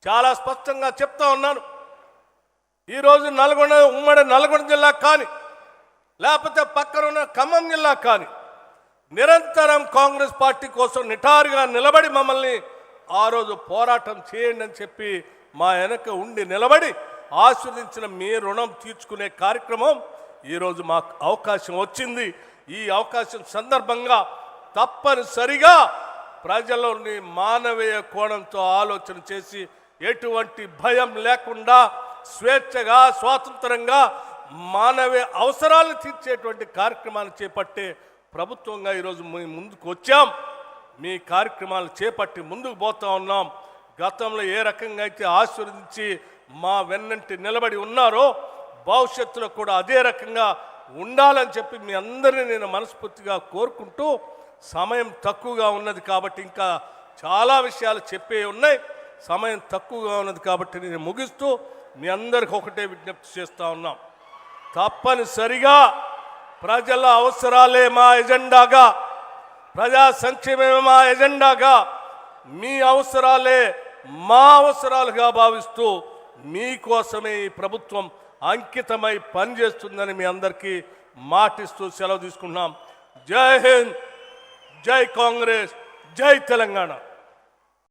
చాలా స్పష్టంగా చెప్తా ఉన్నాను. ఈరోజు ఉమ్మడి నల్గొండ జిల్లా కానీ లేకపోతే పక్కన ఉన్న ఖమ్మం జిల్లా కానీ నిరంతరం కాంగ్రెస్ పార్టీ కోసం నిటారుగా నిలబడి మమ్మల్ని ఆ రోజు పోరాటం చేయండి అని చెప్పి మా వెనక ఉండి నిలబడి ఆశీర్వదించిన మీ రుణం తీర్చుకునే కార్యక్రమం ఈరోజు మాకు అవకాశం వచ్చింది. ఈ అవకాశం సందర్భంగా తప్పనిసరిగా ప్రజలని మానవీయ కోణంతో ఆలోచన చేసి ఎటువంటి భయం లేకుండా స్వేచ్ఛగా స్వాతంత్రంగా మానవీయ అవసరాలను తీర్చేటువంటి కార్యక్రమాలు చేపట్టే ప్రభుత్వంగా ఈరోజు ముందుకు వచ్చాం. మీ కార్యక్రమాలు చేపట్టి ముందుకు పోతా ఉన్నాం. గతంలో ఏ రకంగా అయితే ఆశీర్వదించి మా వెన్నంటి నిలబడి ఉన్నారో భవిష్యత్తులో కూడా అదే రకంగా ఉండాలని చెప్పి మీ అందరినీ నేను మనస్ఫూర్తిగా కోరుకుంటూ, సమయం తక్కువగా ఉన్నది కాబట్టి ఇంకా చాలా విషయాలు చెప్పే ఉన్నాయి. సమయం తక్కువగా ఉన్నది కాబట్టి నేను ముగిస్తూ మీ అందరికి ఒకటే విజ్ఞప్తి చేస్తూ ఉన్నాం. తప్పనిసరిగా ప్రజల అవసరాలే మా ఎజెండాగా, ప్రజా సంక్షేమమే మా ఎజెండాగా, మీ అవసరాలే మా అవసరాలుగా భావిస్తూ మీకోసమే ఈ ప్రభుత్వం అంకితమై పనిచేస్తుందని మీ అందరికీ మాటిస్తూ సెలవు తీసుకుంటున్నాం. జై హింద్, జై కాంగ్రెస్, జై తెలంగాణ.